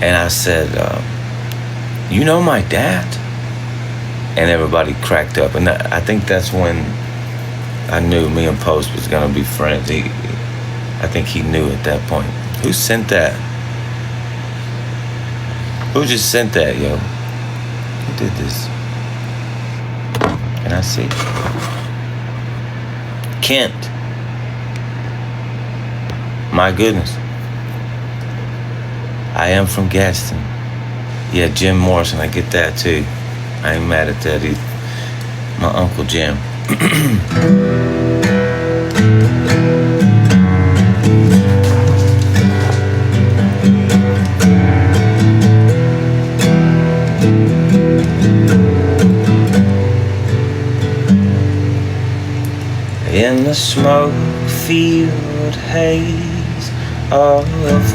And I said, you know my dad? And everybody cracked up. And I think that's when I knew me and Post was going to be friends. I think he knew at that point. Who sent that? Who just sent that, yo? Who did this? Can I see? Kent. My goodness. I am from Gaston. Yeah, Jim Morrison, I get that too. I ain't mad at that either. My Uncle Jim. In the smoke-filled haze of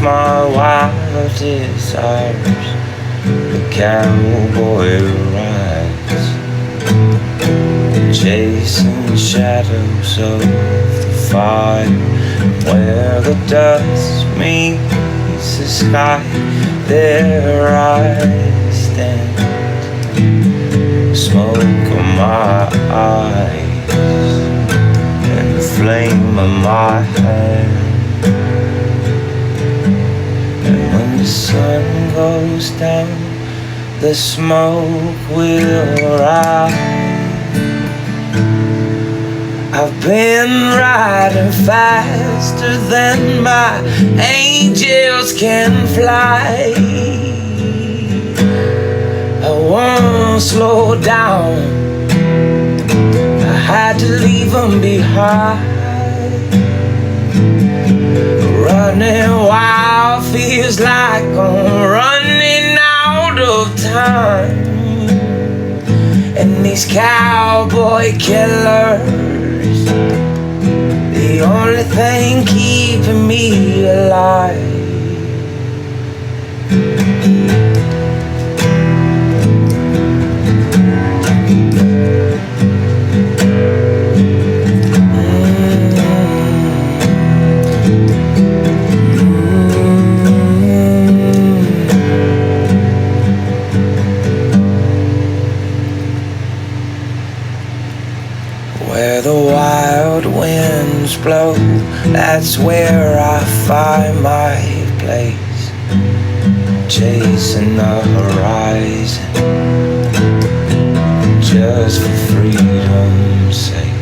my wild desires, the cowboy rides, chasing shadows of the fire. Where the dust meets the sky, there I stand, smoke on my eyes, flame in my hand. And when the sun goes down, the smoke will rise. I've been riding faster than my angels can fly. I won't slow down, had to leave them behind. Running wild feels like I'm running out of time. And these cowboy killers, the only thing keeping me alive. Where the wild winds blow, that's where I find my place, chasing the horizon, just for freedom's sake.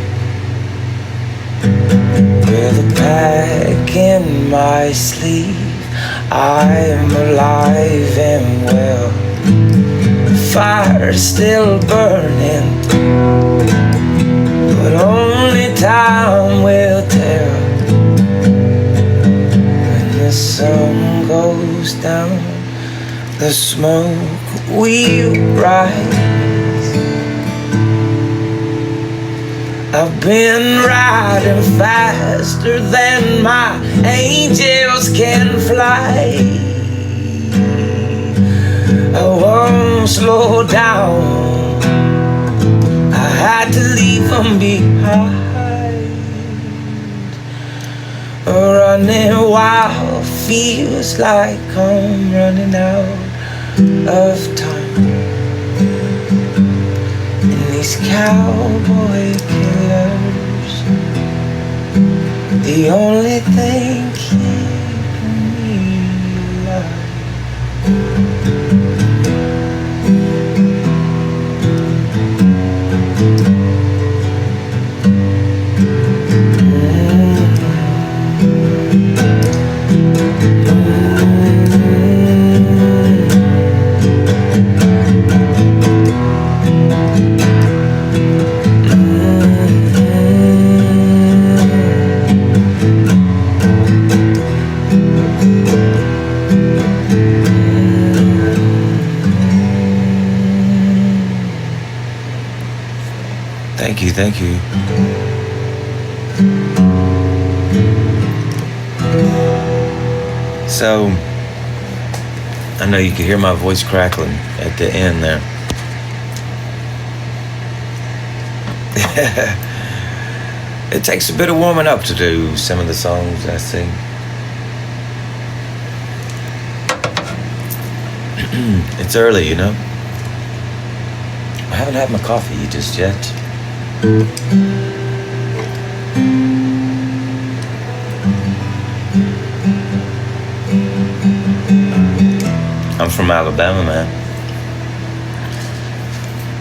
With a pack in my sleeve, I am alive and well. The fire's still burning, but only time will tell. When the sun goes down, the smoke will rise. I've been riding faster than my angels can fly. I won't slow down, I had to leave them behind. Running wild feels like I'm running out of time. And these cowboy killers, the only thing keeping me alive. Thank you. So, I know you can hear my voice crackling at the end there. It takes a bit of warming up to do some of the songs I sing. It's early, you know. I haven't had my coffee just yet. I'm from Alabama, man.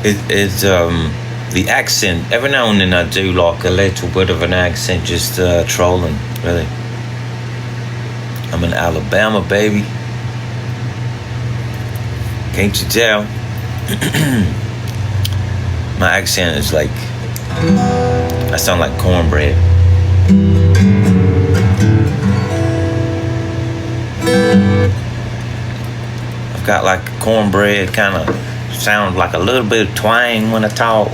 It's the accent. Every now and then I do like a little bit of an accent, just trolling, really. I'm in Alabama, baby. Can't you tell? My accent is like, I sound like cornbread. I've got like cornbread kind of sound, like a little bit of twang when I talk.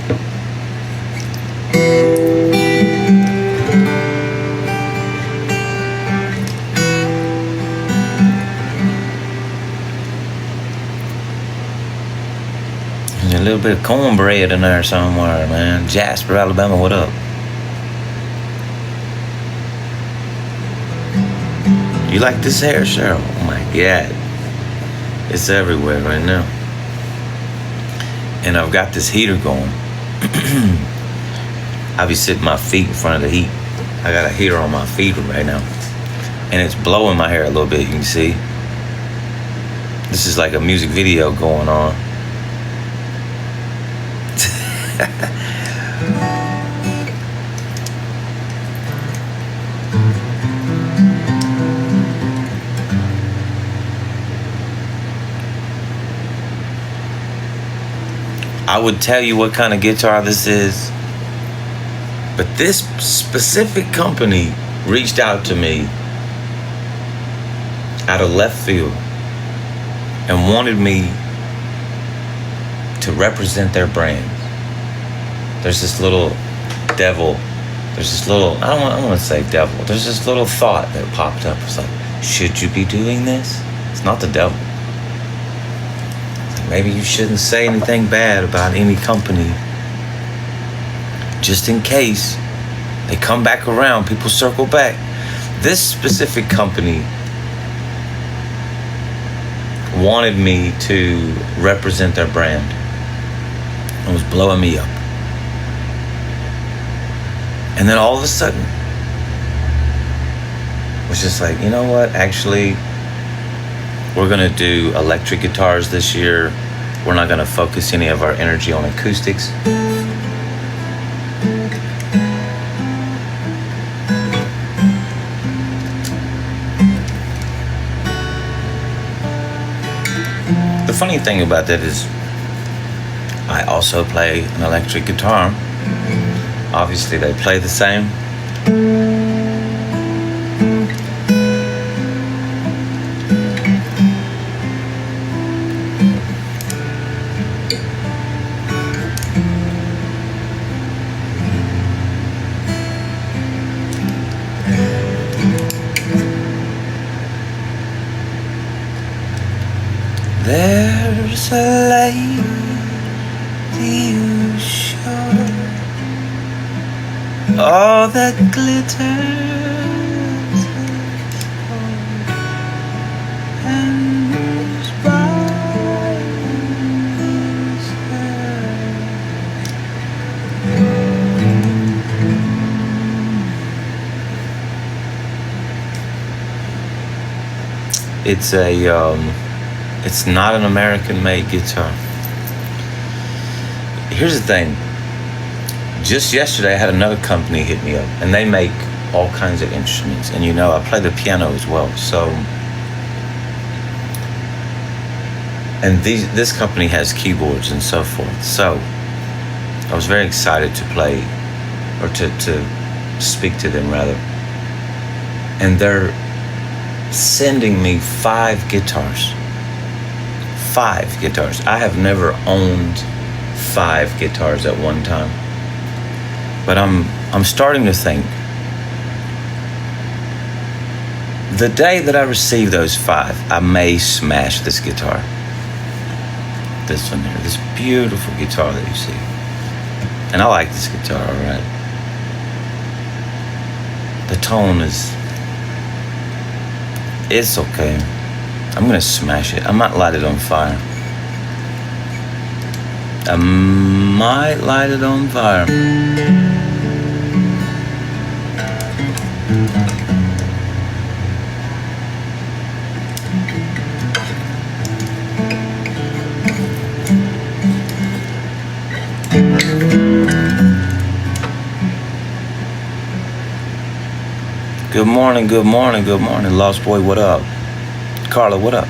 There's a little bit of cornbread in there somewhere, man. Jasper, Alabama, what up? You like this hair, Cheryl? Oh my God. It's everywhere right now. And I've got this heater going. I'll be sitting my feet in front of the heat. I got a heater on my feet right now. And it's blowing my hair a little bit, you can see. This is like a music video going on. I would tell you what kind of guitar this is, but this specific company reached out to me out of left field and wanted me to represent their brand. There's this little devil, there's this little, I don't want to say devil, there's this little thought that popped up. It's like, should you be doing this? It's not the devil. Maybe you shouldn't say anything bad about any company, just in case they come back around, people circle back. This specific company wanted me to represent their brand. It was blowing me up. And then all of a sudden, it was just like, you know what? Actually, we're going to do electric guitars this year. We're not going to focus any of our energy on acoustics. The funny thing about that is I also play an electric guitar. Obviously, they play the same. There's a lady you show all that glitters and moves by his head. It's not an American-made guitar. Here's the thing. Just yesterday, I had another company hit me up, and they make all kinds of instruments. And you know, I play the piano as well. So, and this company has keyboards and so forth. So, I was very excited to play, or to speak to them rather. And they're sending me 5 guitars. 5 guitars. I have never owned 5 guitars at one time. But I'm starting to think, the day that I receive those 5, I may smash this guitar. This one here, this beautiful guitar that you see. And I like this guitar, alright. The tone is, it's okay. I'm gonna smash it. I might light it on fire. I might light it on fire. Good morning, good morning, good morning. Lost Boy, what up? Carla, what up?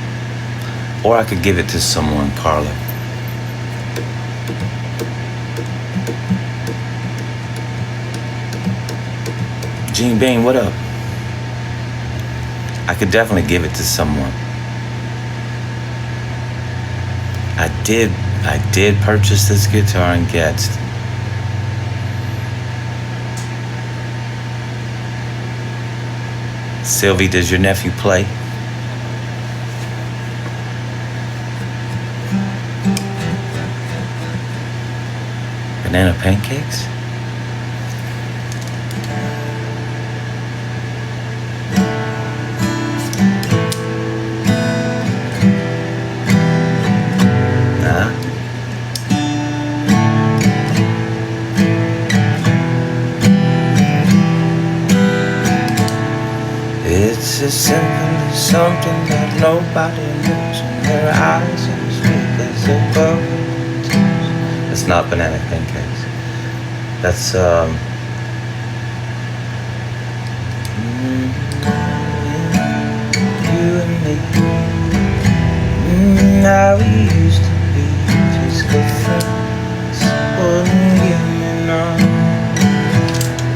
Or I could give it to someone, Carla. Gene Bean, what up? I could definitely give it to someone. I did purchase this guitar in Gadsden. Sylvie, does your nephew play? Banana pancakes? Nah. It's as simple as something that nobody knows in their eyes and speak as above. It's not banana pancakes. That's you and me. How we used to be just good friends. Wouldn't give me none.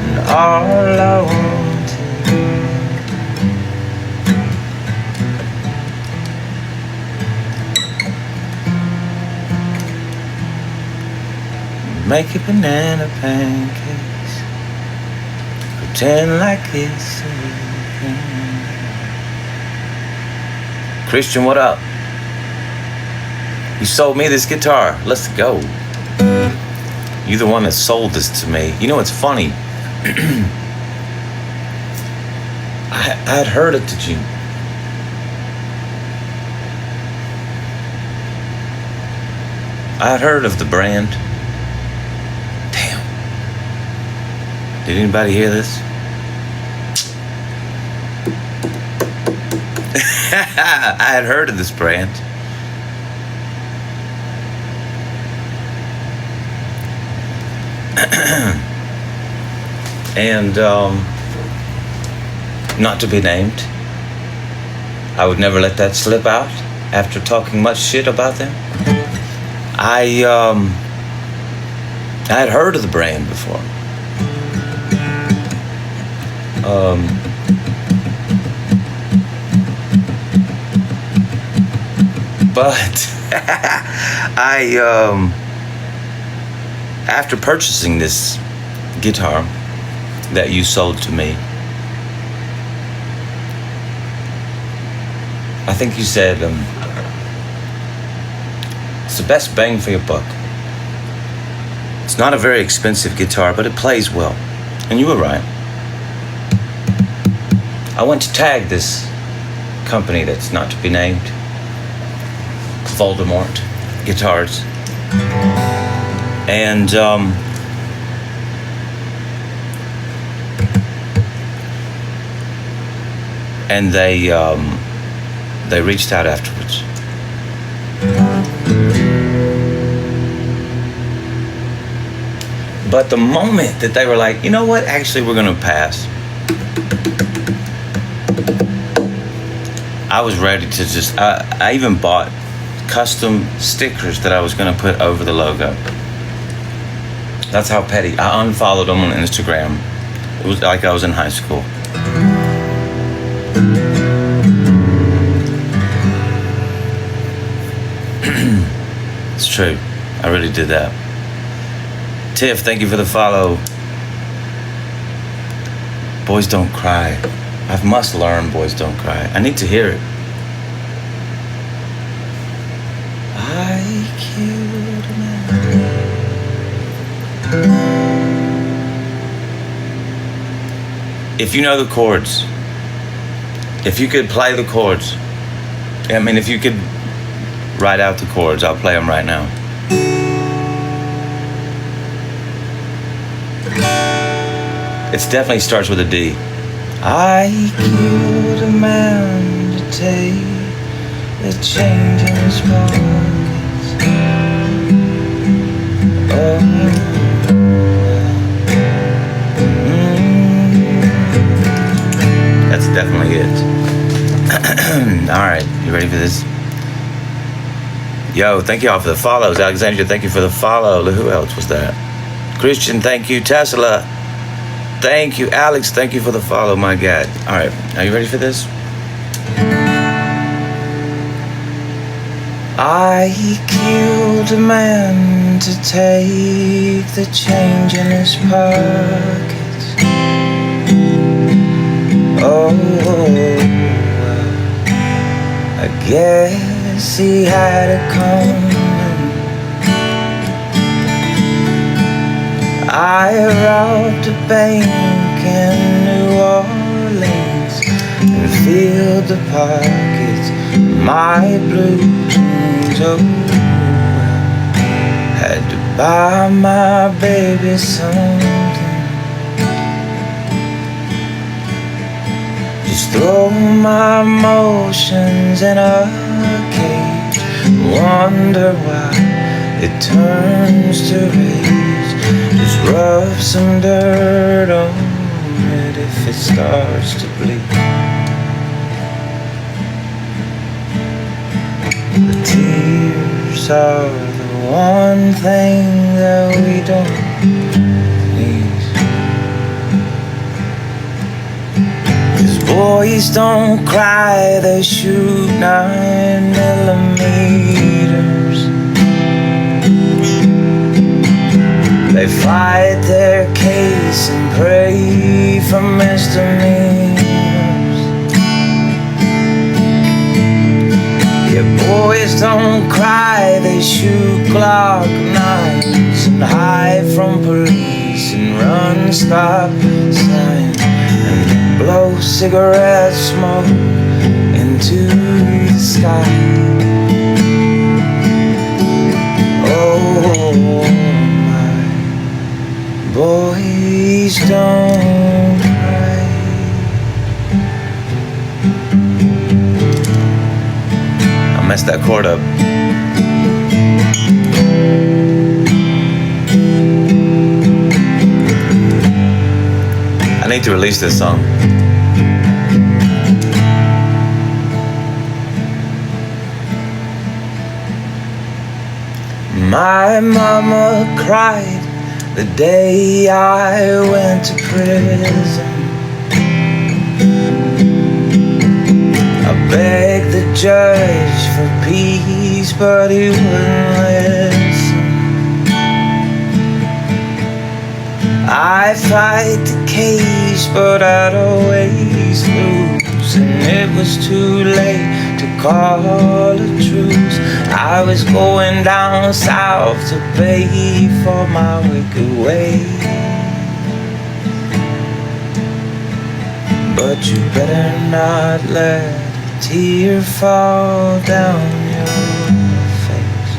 And all I wanted. Make it banana pancakes. Pretend like it's a weekend. Christian, what up? You sold me this guitar. Let's go. You're the one that sold this to me. You know, it's funny. I had heard it, did you? I had heard of the brand. Damn. Did anybody hear this? I had heard of this brand. And not to be named. I would never let that slip out after talking much shit about them. I had heard of the brand before. But after purchasing this guitar that you sold to me, I think you said it's the best bang for your buck. It's not a very expensive guitar, but it plays well. And you were right. I went to tag this company that's not to be named, Voldemort Guitars, and they reached out afterwards. But the moment that they were like, you know what, actually we're gonna pass, I was ready to just, I even bought custom stickers that I was gonna put over the logo. That's how petty. I unfollowed them on Instagram. It was like I was in high school. It's true. I really did that. Tiff, thank you for the follow. Boys Don't Cry. I must learn Boys Don't Cry. I need to hear it. I killed a man. If you know the chords, if you could play the chords, I mean, if you could write out the chords, I'll play them right now. It definitely starts with a D. I killed a man to take the change in his pockets. Oh, that's definitely it. All right, you ready for this? Yo, thank you all for the follows. Alexandria, thank you for the follow. Who else was that? Christian, thank you. Tesla, thank you. Alex, thank you for the follow. My God. All right, are you ready for this? I killed a man to take the change in his pockets. Oh, I guess he had it coming. I robbed a bank in New Orleans and filled the pockets of my blue jeans. Oh, had to buy my baby something. Just throw my emotions in a cage. Wonder why it turns to rage. Just rub some dirt on it if it starts to bleed. The tears are the one thing that we don't need. 'Cause boys don't cry, they shoot 9mm. They fight their case and pray for misdemeanors. Yeah, boys don't cry, they shoot Glock 9s and hide from police and run stop signs and blow cigarette smoke into the sky. Oh, boys don't cry. I messed that chord up. I need to release this song. My mama cried the day I went to prison. I begged the judge for peace, but he wouldn't listen. I fight the case, but I'd always lose, and it was too late to call a truce. I was going down south to pay for my wicked ways. But you better not let a tear fall down your face.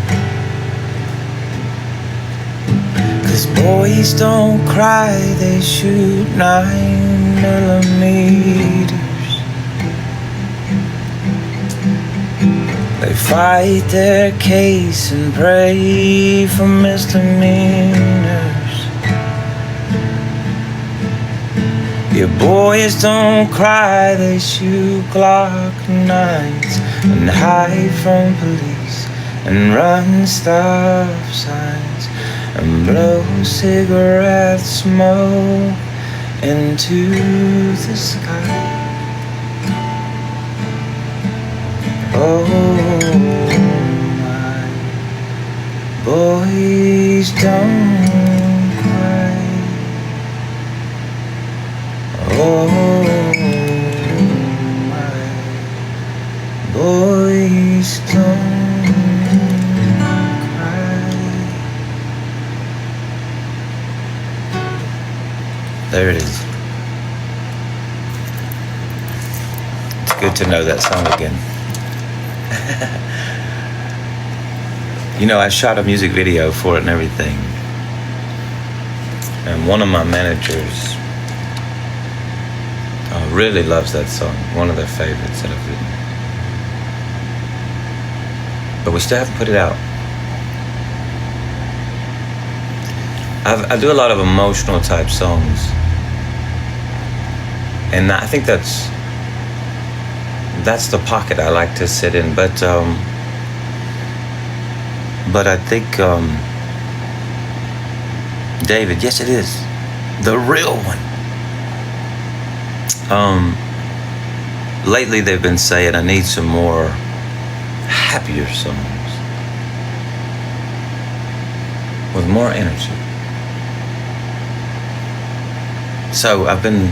'Cause boys don't cry, they shoot 9mm. They fight their case and pray for misdemeanors. Your boys don't cry, they shoot Glock 9s and hide from police and run stop signs and blow cigarette smoke into the sky. Oh, my boys don't cry. Oh, my boys don't cry. There it is. It's good to know that song again. You know, I shot a music video for it and everything. And one of my managers really loves that song. One of their favorites that I've written. But we still haven't put it out. I do a lot of emotional type songs. And I think that's the pocket I like to sit in. But I think David, yes it is, the real one. Lately they've been saying I need some more happier songs with more energy. So I've been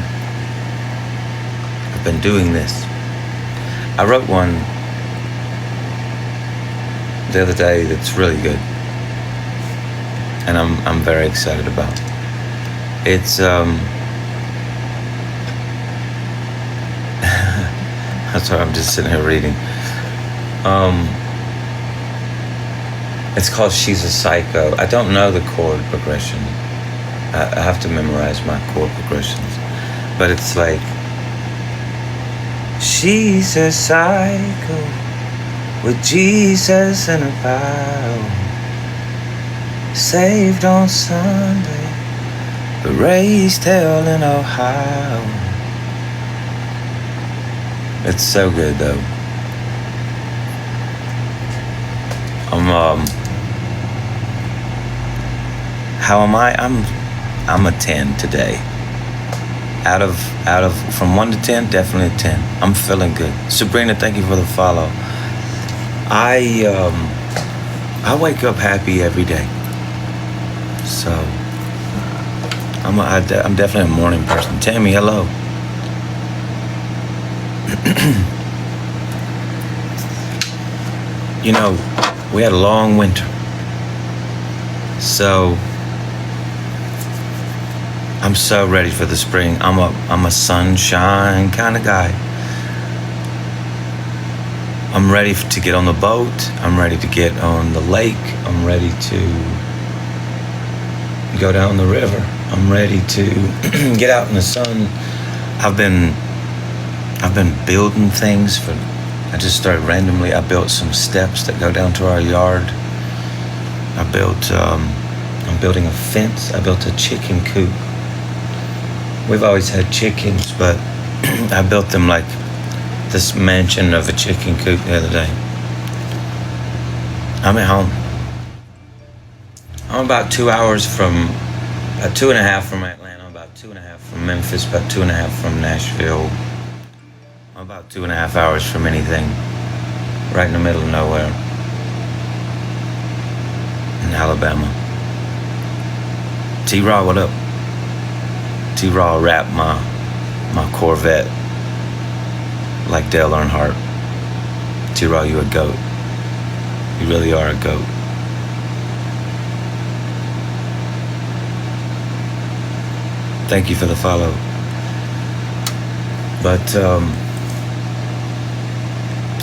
doing this. I wrote one the other day that's really good, and I'm very excited about. It's I'm sorry, I'm just sitting here reading. It's called She's a Psycho. I don't know the chord progression. I have to memorize my chord progressions. But it's like, she's a psycho with Jesus in her power, saved on Sunday, but raised hell in Ohio. It's so good though. How am I? I'm a 10 today. Out of from 1 to 10, definitely a 10. I'm feeling good. Sabrina, thank you for the follow. I wake up happy every day. So I'm definitely a morning person. Tammy, hello. You know, we had a long winter. So I'm so ready for the spring. I'm a sunshine kind of guy. I'm ready to get on the boat. I'm ready to get on the lake. I'm ready to go down the river. I'm ready to get out in the sun. I've been building things I just started randomly. I built some steps that go down to our yard. I'm building a fence. I built a chicken coop. We've always had chickens, but I built them like this mansion of a chicken coop the other day. I'm at home. I'm about 2 hours about 2.5 from Atlanta, about 2.5 from Memphis, about 2.5 from Nashville. I'm about 2.5 hours from anything. Right in the middle of nowhere. In Alabama. T-Raw, what up? T-Raw wrapped my Corvette like Dale Earnhardt. T-Raw, you a goat. You really are a goat. Thank you for the follow. But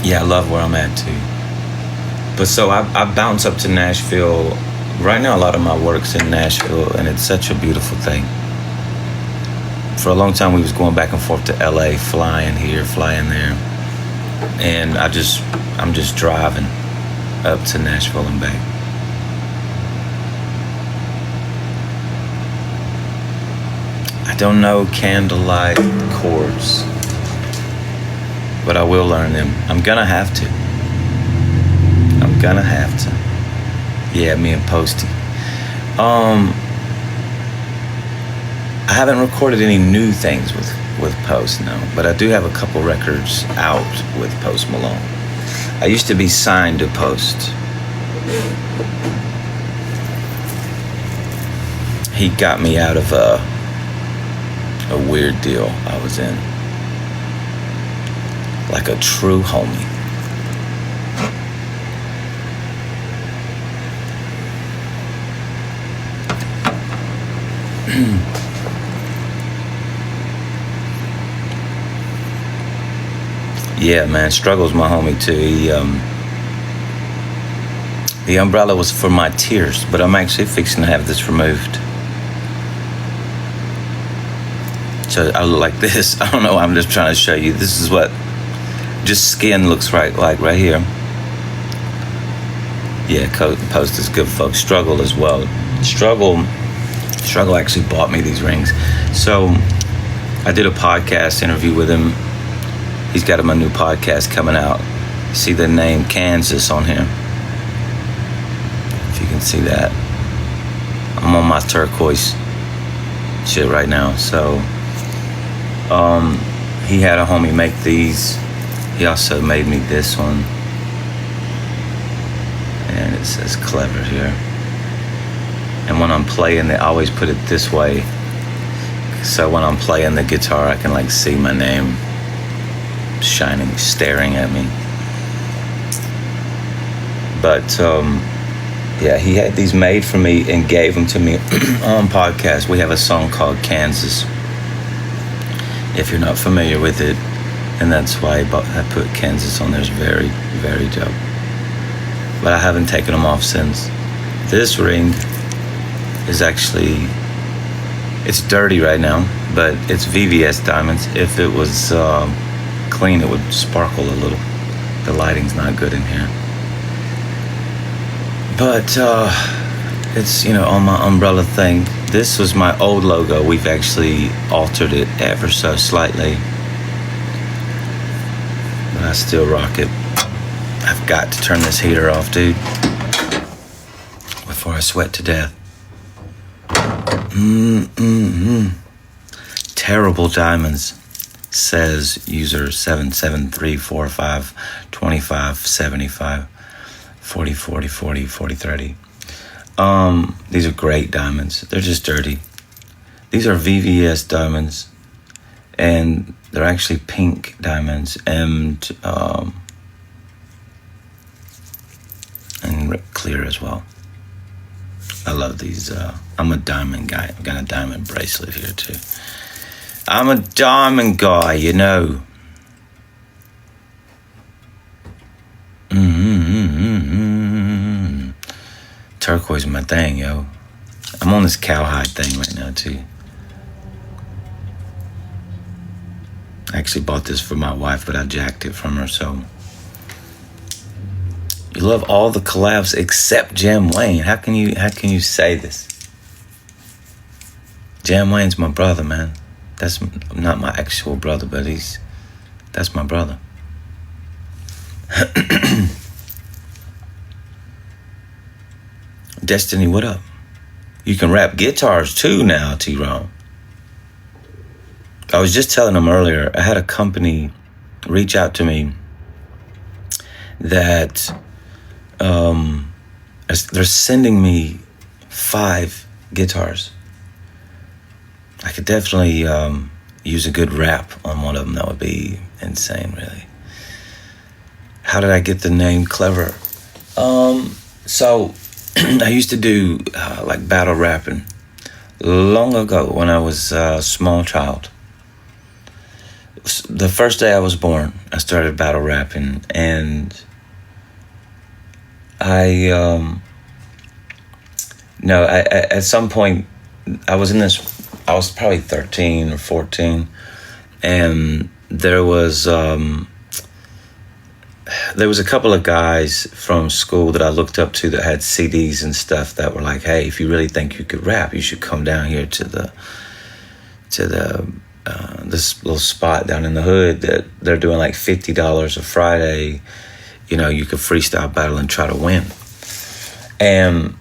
yeah, I love where I'm at too. But so I bounce up to Nashville. Right now a lot of my work's in Nashville, and it's such a beautiful thing. For a long time we was going back and forth to LA, flying here, flying there. And I'm just driving up to Nashville and back. I don't know candlelight chords, but I will learn them. I'm gonna have to. Yeah, me and Posty. I haven't recorded any new things with Post, no, but I do have a couple records out with Post Malone. I used to be signed to Post. He got me out of a weird deal I was in. Like a true homie. Yeah, man, Struggle's my homie too. The umbrella was for my tears, but I'm actually fixing to have this removed. So I look like this. I don't know. I'm just trying to show you. This is what just skin looks like right here. Yeah, Post is good, folks. Struggle as well. Struggle actually bought me these rings. So I did a podcast interview with him. He's got a new podcast coming out. See the name Kansas on here. If you can see that. I'm on my turquoise shit right now. So he had a homie make these. He also made me this one. And it says Clever here. And when I'm playing, they always put it this way. So when I'm playing the guitar, I can like see my name shining, staring at me. But yeah, he had these made for me and gave them to me on podcast. We have a song called Kansas, if you're not familiar with it, and that's why I put Kansas on there. It's very, very dope. But I haven't taken them off since. This ring is actually, it's dirty right now, but it's VVS diamonds. If it was clean, it would sparkle a little. The lighting's not good in here. But it's, on my umbrella thing. This was my old logo. We've actually altered it ever so slightly. But I still rock it. I've got to turn this heater off, dude, before I sweat to death. Terrible diamonds, says user 773452575 40 40 40 40 30. These are great diamonds. They're just dirty. These are VVS diamonds, and they're actually pink diamonds and clear as well. I love these. I'm a diamond guy. I've got a diamond bracelet here too. I'm a diamond guy, Turquoise is my thing, yo. I'm on this cowhide thing right now too. I actually bought this for my wife, but I jacked it from her, so. You love all the collabs except Jam Wayne. How can you say this? Jam Wayne's my brother, man. That's not my actual brother, but that's my brother. Destiny, what up? You can rap guitars too now, T-Ron. I was just telling him earlier, I had a company reach out to me that they're sending me 5 guitars. I could definitely use a good rap on one of them. That would be insane, really. How did I get the name Clever? So I used to do like battle rapping long ago when I was a small child. The first day I was born, I started battle rapping, and at some point I was probably 13 or 14, and there was a couple of guys from school that I looked up to that had CDs and stuff that were like, hey, if you really think you could rap, you should come down here to this little spot down in the hood that they're doing like $50 a Friday. You could freestyle battle and try to win. And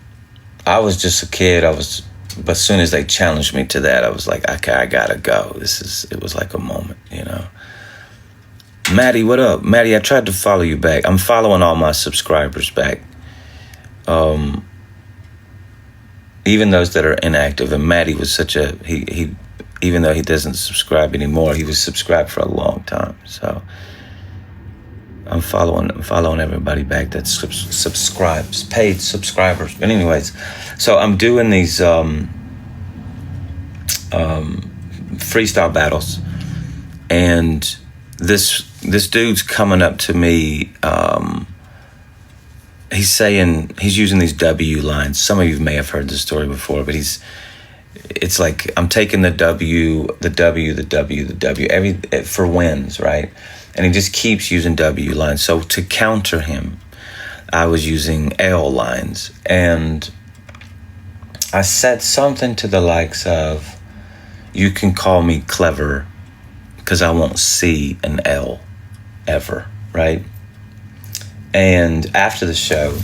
I was just a kid. But as soon as they challenged me to that, I was like, okay, I gotta go. It was like a moment, Maddie, what up? Maddie, I tried to follow you back. I'm following all my subscribers back. Even those that are inactive. And Maddie was he even though he doesn't subscribe anymore, he was subscribed for a long time. So I'm following everybody back that subscribes, paid subscribers. But anyways, so I'm doing these freestyle battles, and this this dude's coming up to me. He's using these W lines. Some of you may have heard this story before, but it's like I'm taking the W, for wins, right? And he just keeps using W lines. So to counter him, I was using L lines. And I said something to the likes of, you can call me clever because I won't see an L ever, right? And after the show,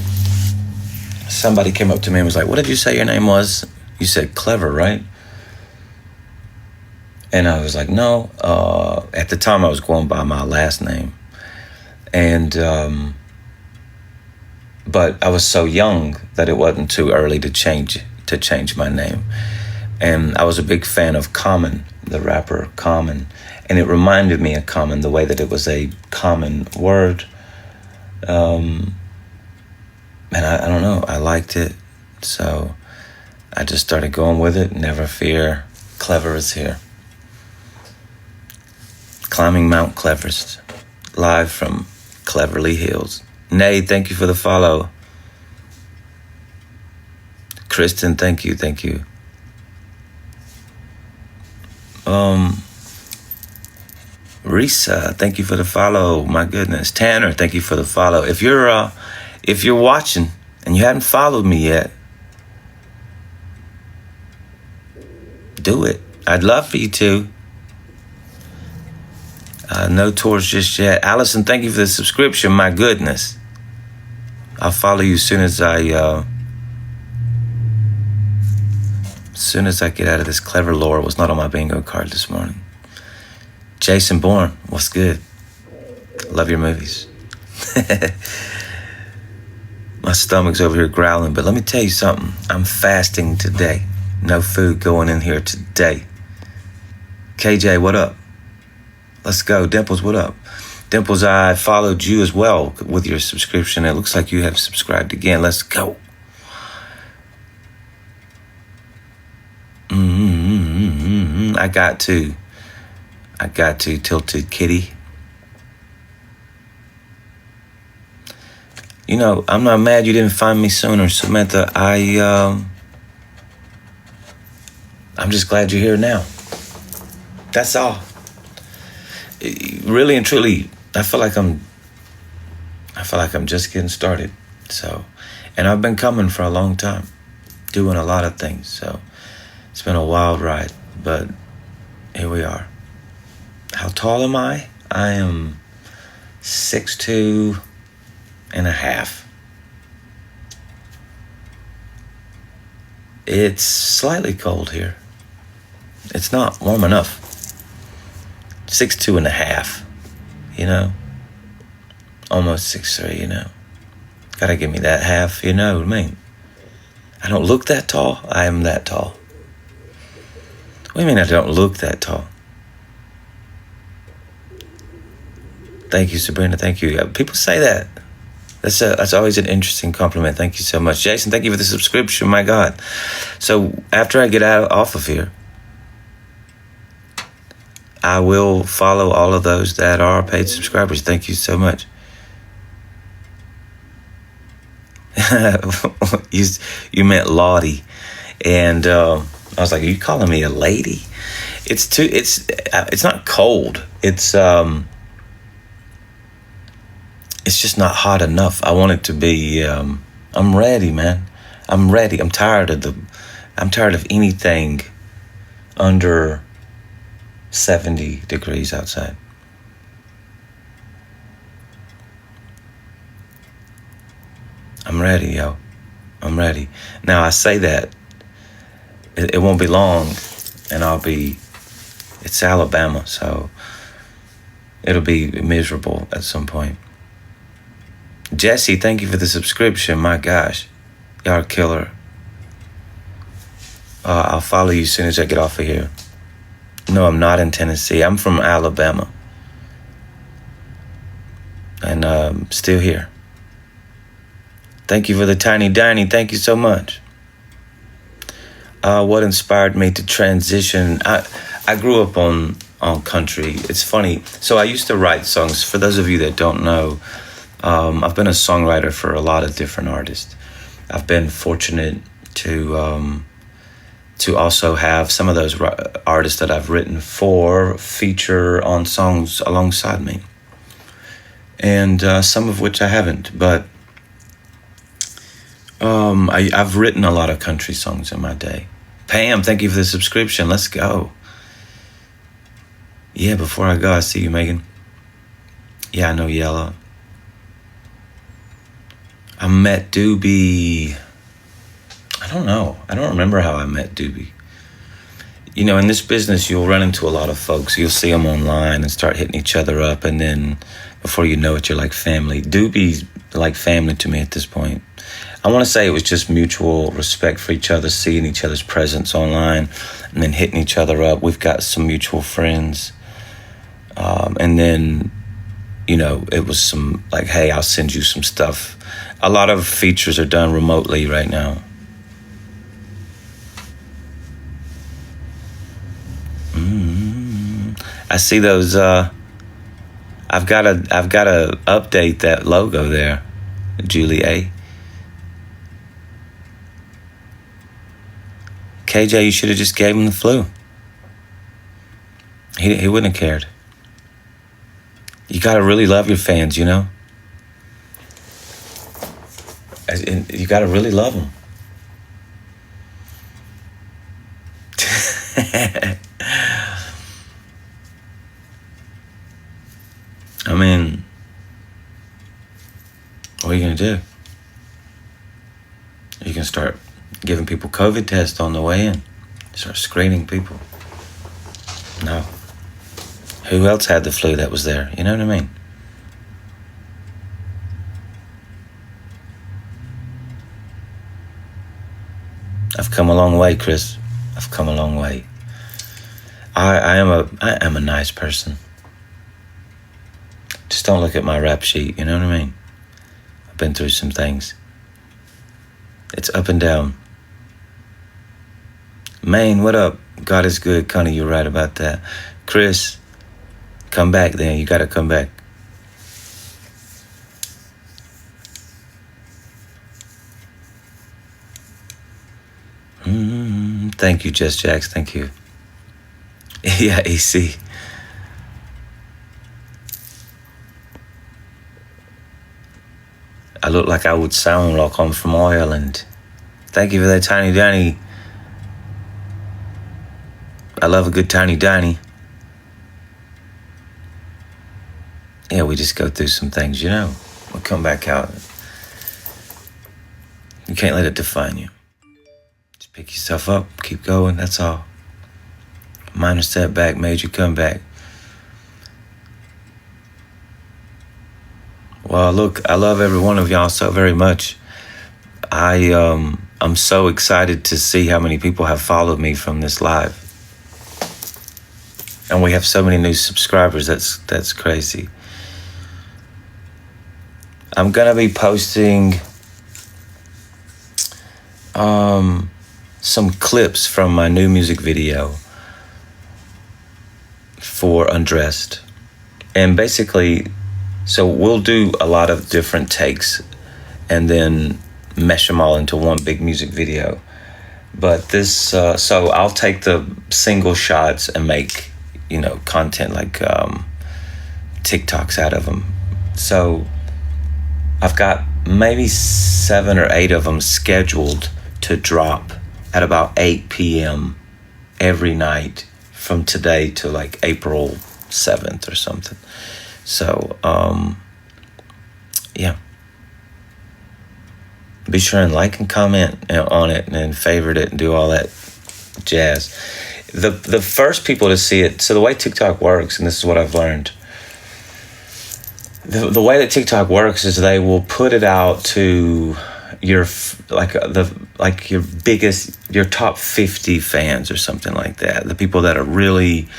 somebody came up to me and was like, what did you say your name was? You said clever, right? And I was like, no. At the time, I was going by my last name. And, but I was so young that it wasn't too early to change my name. And I was a big fan of Common, the rapper Common. And it reminded me of Common, the way that it was a common word. And I don't know, I liked it. So I just started going with it. Never fear, Clever is here. Climbing Mount Cleverest, live from Cleverly Hills. Nay, thank you for the follow. Kristen, thank you. Risa, thank you for the follow. My goodness. Tanner, thank you for the follow. If you're watching and you haven't followed me yet, do it. I'd love for you to. No tours just yet. Allison, thank you for the subscription. My goodness. I'll follow you as soon as I get out of this. Clever lore was not on my bingo card this morning. Jason Bourne, what's good? Love your movies. My stomach's over here growling, but let me tell you something. I'm fasting today. No food going in here today. KJ, what up? Let's go. Dimples, what up? Dimples, I followed you as well with your subscription. It looks like you have subscribed again. Let's go. I got to. Tilted Kitty. You know, I'm not mad you didn't find me sooner, Samantha. I'm just glad you're here now. That's all. Really and truly, I feel like I'm just getting started. So, and I've been coming for a long time, doing a lot of things. So, it's been a wild ride, but here we are. How tall am I? I am 6'2" and a half. It's slightly cold here. It's not warm enough. 6'2" and a half, you know? Almost 6'3", you know? Gotta give me that half, you know what I mean? I don't look that tall. I am that tall. What do you mean I don't look that tall? Thank you, Sabrina. Thank you. People say that. That's always an interesting compliment. Thank you so much. Jason, thank you for the subscription. My God. So after I get off of here, I will follow all of those that are paid subscribers. Thank you so much. You meant Lottie. And I was like, are you calling me a lady? It's not cold. It's just not hot enough. I want it to be, I'm ready, man. I'm ready. I'm tired of anything under 70 degrees outside. I'm ready, yo. I'm ready. Now, I say that. It won't be long, and it's Alabama, so it'll be miserable at some point. Jesse, thank you for the subscription. My gosh. Y'all are killer. I'll follow you as soon as I get off of here. No, I'm not in Tennessee. I'm from Alabama. And still here. Thank you for the tiny dining. Thank you so much. What inspired me to transition? I grew up on on country. It's funny. So I used to write songs. For those of you that don't know, I've been a songwriter for a lot of different artists. I've been fortunate to also have some of those artists that I've written for feature on songs alongside me, and some of which I haven't. But I've written a lot of country songs in my day. Pam, thank you for the subscription. Let's go. Yeah, before I go, I see you, Megan. Yeah, I know Yella. I met Doobie. I don't know. I don't remember how I met Doobie. You know, in this business, you'll run into a lot of folks. You'll see them online and start hitting each other up. And then before you know it, you're like family. Doobie's like family to me at this point. I want to say it was just mutual respect for each other, seeing each other's presence online, and then hitting each other up. We've got some mutual friends. And then, you know, it was some like, hey, I'll send you some stuff. A lot of features are done remotely right now. I see those. I've got to update that logo there, Julie A. KJ, you should have just gave him the flu. He wouldn't have cared. You got to really love your fans, you know? And you got to really love them. I mean, what are you going to do? You can start giving people COVID tests on the way in. Start screening people. No. Who else had the flu that was there? You know what I mean? I've come a long way, Chris. I've come a long way. I am a nice person. Just don't look at my rap sheet, you know what I mean? I've been through some things. It's up and down. Maine, what up? God is good, Connie, you're right about that. Chris, come back then. You gotta come back. Thank you, Jess Jax. Thank you. Yeah, EC. I look like I would sound like I'm from Ireland. Thank you for that, Tiny Danny. I love a good Tiny Danny. Yeah, we just go through some things, you know. We'll come back out. You can't let it define you. Just pick yourself up, keep going, that's all. Minor setback, major comeback. Well, look, I love every one of y'all so very much. I'm so excited to see how many people have followed me from this live. And we have so many new subscribers, that's crazy. I'm gonna be posting some clips from my new music video for Undressed. And basically, so we'll do a lot of different takes and then mesh them all into one big music video. But this, so I'll take the single shots and make, you know, content like TikToks out of them. So I've got maybe 7 or 8 of them scheduled to drop at about 8 p.m. every night from today to like April 7th or something. So, yeah. Be sure and like and comment on it and favorite it and do all that jazz. The first people to see it, so the way TikTok works, and this is what I've learned, the way that TikTok works is they will put it out to your your biggest, your top 50 fans or something like that. The people that are really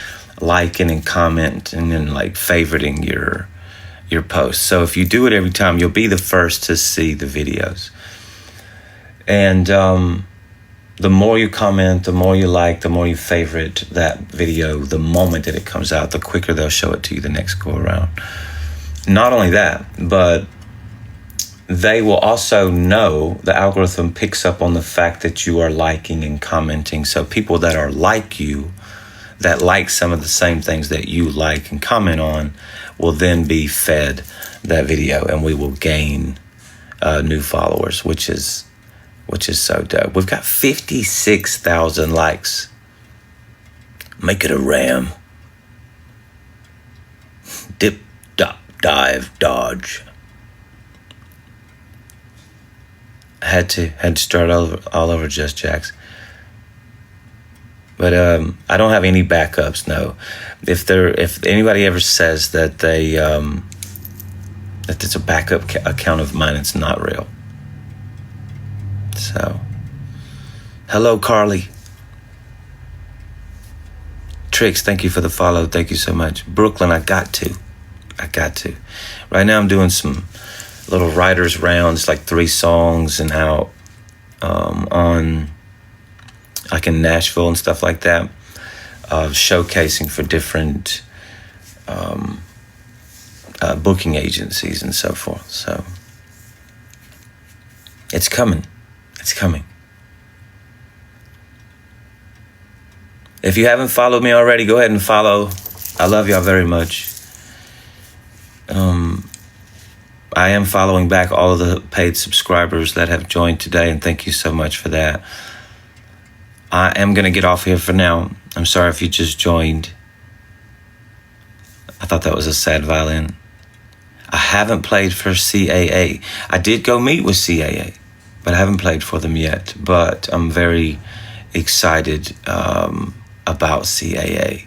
liking and commenting and like favoriting your posts. So if you do it every time, you'll be the first to see the videos. And the more you comment, the more you like, the more you favorite that video, the moment that it comes out, the quicker they'll show it to you the next go around. Not only that, but they will also know, the algorithm picks up on the fact that you are liking and commenting. So people that are like you, that like some of the same things that you like and comment on, will then be fed that video, and we will gain new followers, which is so dope. We've got 56,000 likes. Make it a ram. Dip, dop, dive, dodge. Had to start all over Just Jacks. But I don't have any backups. No, if anybody ever says that that it's a backup account of mine, it's not real. So, hello, Carly. Tricks, thank you for the follow. Thank you so much. Brooklyn, I got to. Right now I'm doing some little writers rounds, like 3 songs and how on like in Nashville and stuff like that, showcasing for different booking agencies and so forth. So it's coming. If you haven't followed me already, go ahead and follow. I love y'all very much. I am following back all of the paid subscribers that have joined today, and thank you so much for that. I am going to get off here for now. I'm sorry if you just joined. I thought that was a sad violin. I haven't played for CAA. I did go meet with CAA, but I haven't played for them yet. But I'm very excited about CAA.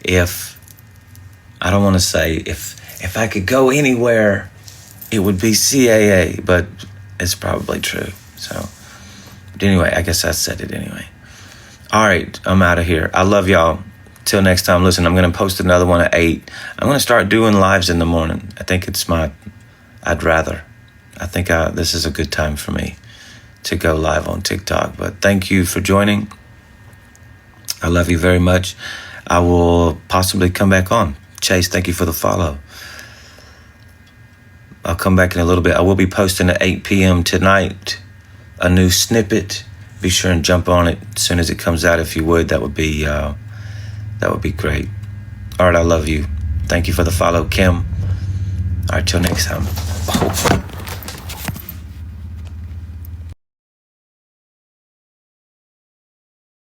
I don't want to say if I could go anywhere, it would be CAA, but it's probably true. So, but anyway, I guess I said it anyway. All right, I'm out of here. I love y'all. Till next time, listen, I'm going to post another one at 8. I'm going to start doing lives in the morning. I think it's I'd rather. I think this is a good time for me to go live on TikTok. But thank you for joining. I love you very much. I will possibly come back on. Chase, thank you for the follow. I'll come back in a little bit. I will be posting at 8 p.m. tonight a new snippet. Be sure and jump on it as soon as it comes out. If you would, that would be great. All right, I love you. Thank you for the follow, Kim. All right, till next time.